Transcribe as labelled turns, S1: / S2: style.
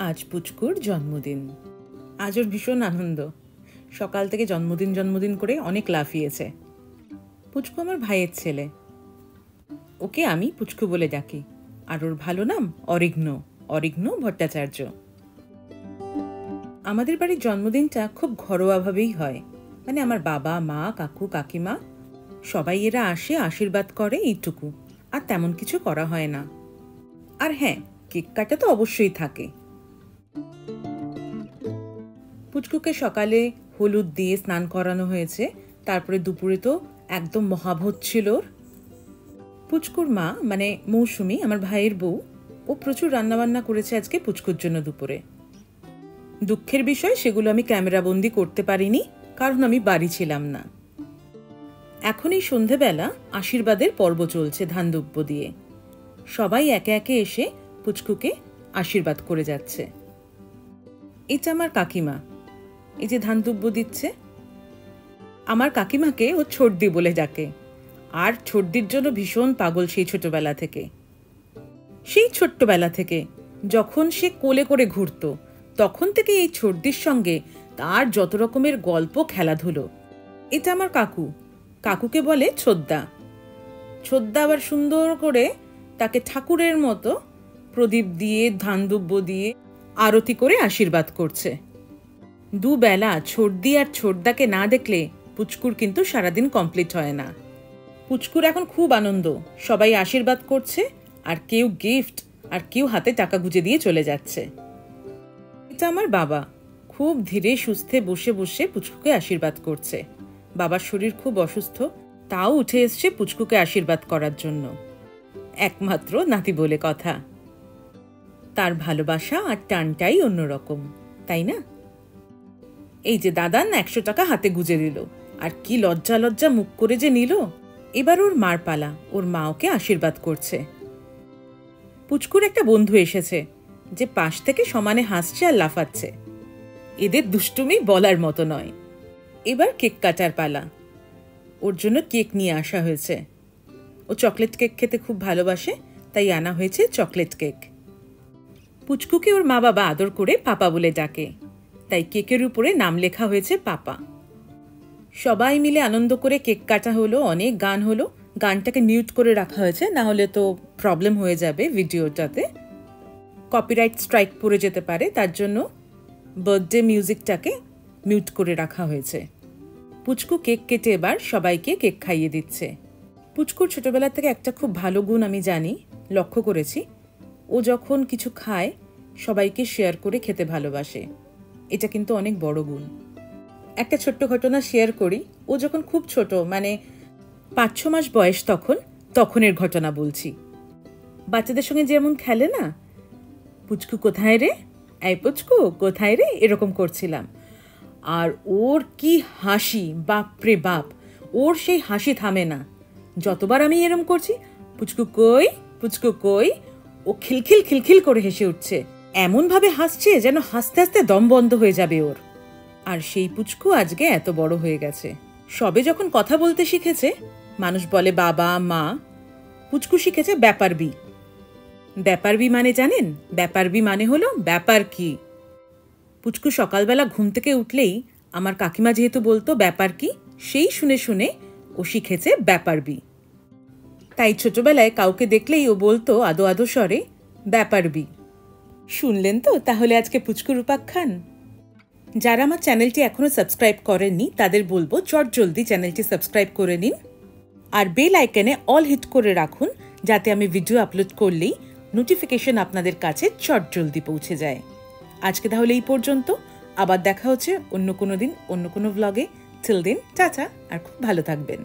S1: আজ পুচকুর জন্মদিন। আজ ওর ভীষণ আনন্দ। সকাল থেকে জন্মদিন করে অনেক লাফিয়েছে। পুচকু আমার ভাইয়ের ছেলে। ওকে আমি পুচকু বলে ডাকি, আর ওর ভালো নাম অরিঘ্ন ভট্টাচার্য। আমাদের বাড়ির জন্মদিনটা খুব ঘরোয়াভাবেই হয়। মানে আমার বাবা, মা, কাকু, কাকিমা সবাই এরা আসে, আশীর্বাদ করে, এইটুকু। আর তেমন কিছু করা হয় না। আর হ্যাঁ, কেক কাটা তো অবশ্যই থাকে। পুচকুকে সকালে হলুদ দিয়ে স্নান করানো হয়েছে, তারপরে দুপুরে তো একদম মহাভোজ ছিল। পুচকুর মা মানে মৌসুমি, আমার ভাইয়ের বউ, ও প্রচুর রান্নাবান্না করেছে আজকে পুচকুর জন্য দুপুরে। দুঃখের বিষয়, সেগুলো আমি ক্যামেরাবন্দি করতে পারিনি, কারণ আমি বাড়ি ছিলাম না। এখন এই সন্ধেবেলা আশীর্বাদের পর্ব চলছে ধানদুব্য দিয়ে। সবাই একে একে এসে পুচকুকে আশীর্বাদ করে যাচ্ছে। এটা আমার কাকিমা, এই যে ধানদুব্য দিচ্ছে। আমার কাকিমাকে ও ছোটদি বলে ডাকে, আর ছোটদির জন্য ভীষণ পাগল সেই ছোটবেলা থেকে। সেই ছোট্টবেলা থেকে যখন সে কোলে করে ঘুরতো, তখন থেকে এই ছোটদির সঙ্গে তার যত রকমের গল্প, খেলাধুলো। এটা আমার কাকুকে বলে ছোদ্দা। আবার সুন্দর করে তাকে ঠাকুরের মতো প্রদীপ দিয়ে, ধানদুব্য দিয়ে আরতি করে আশীর্বাদ করছে। দুবেলা ছোটদি আর ছোটদাকে না দেখলে পুচকুর কিন্তু সারাদিন কমপ্লিট হয় না। পুচকুর এখন খুব আনন্দ, সবাই আশীর্বাদ করছে, আর কেউ গিফট, আর কেউ হাতে টাকা গুঁজে দিয়ে চলে যাচ্ছে। এটা আমার বাবা, খুব ধীরে সুস্থে বসে বসে পুচকুকে আশীর্বাদ করছে। বাবার শরীর খুব অসুস্থ, তাও উঠে এসছে পুচকুকে আশীর্বাদ করার জন্য। একমাত্র নাতি বলে কথা। তার ভালোবাসা আর টানটাই অন্যরকম, তাই না? এই যে দাদান 100 টাকা হাতে গুঁজে দিল, আর কি লজ্জা মুখ করে যে নিল। এবার ওর মার পালা, ওর মা ওকে আশীর্বাদ করছে। পুচকুর একটা বন্ধু এসেছে, যে পাশ থেকে সমানে হাসছে আর লাফাচ্ছে। এদের দুষ্টুমি বলার মতো নয়। এবার কেক কাটার পালা। ওর জন্য কেক নিয়ে আসা হয়েছে। ও চকলেট কেক খেতে খুব ভালোবাসে, তাই আনা হয়েছে চকলেট কেক। পুচকুকে ওর মা বাবা আদর করে পাপা বলে ডাকে, তাই কেকের উপরে নাম লেখা হয়েছে পাপা। সবাই মিলে আনন্দ করে কেক কাটা হলো, অনেক গান হলো। গানটাকে মিউট করে রাখা হয়েছে, না হলে তো প্রবলেম হয়ে যাবে ভিডিওটাতে, কপিরাইট স্ট্রাইক পড়ে যেতে পারে। তার জন্য বার্থডে মিউজিকটাকে মিউট করে রাখা হয়েছে। পুচকু কেক কেটে এবার সবাইকে কেক খাইয়ে দিচ্ছে। পুচকুর ছোটবেলা থেকে একটা খুব ভালো গুণ আমি জানি, লক্ষ্য করেছি। ও যখন কিছু খায়, সবাইকে শেয়ার করে খেতে ভালোবাসে। এটা কিন্তু অনেক বড় গুণ। একটা ছোট্ট ঘটনা শেয়ার করি। ও যখন খুব ছোট, মানে 5-6 মাস বয়স, তখনের ঘটনা বলছি। বাচ্চাদের সঙ্গে যেমন খেলে না, পুচকু কোথায় রে, এই পুচকু কোথায় রে, এরকম করছিলাম। আর ওর কি হাসি, বাপরে বাপ! ওর সেই হাসি থামে না। যতবার আমি এরম করছি, পুচকু কই, ও খিলখিল করে হেসে উঠছে। এমন ভাবে হাসছে যেন হাসতে হাসতে দম বন্ধ হয়ে যাবে ওর। আর সেই পুচকু আজকে এত বড় হয়ে গেছে। সবে যখন কথা বলতে শিখেছে, মানুষ বলে বাবা, মা, পুচকু শিখেছে ব্যাপার বি মানে জানেন? ব্যাপার বি মানে হলো ব্যাপার কি। পুচকু সকালবেলা ঘুম থেকে উঠলেই আমার কাকিমা যেহেতু বলতো ব্যাপার কি, সেই শুনে শুনে ও শিখেছে ব্যাপার বি। তাই ছোটবেলায় কাউকে দেখলেই ও বলতো আদো স্বরে ব্যাপার বি। শুনলেন তো তাহলে আজকে পুচকুর উপাখ্যান। যারা আমার চ্যানেলটি এখনো সাবস্ক্রাইব করেননি, তাদের বলবো চটজলদি চ্যানেলটি সাবস্ক্রাইব করে নিন, আর বেল আইকনে অল হিট করে রাখুন, যাতে আমি ভিডিও আপলোড করলেই নোটিফিকেশন আপনাদের কাছে চটজলদি পৌঁছে যায়। আজকে তাহলে এই পর্যন্ত, আবার দেখা হচ্ছে অন্য কোনো দিন, অন্য কোনো ব্লগে। টিল দেন টাটা, আর খুব ভালো থাকবেন।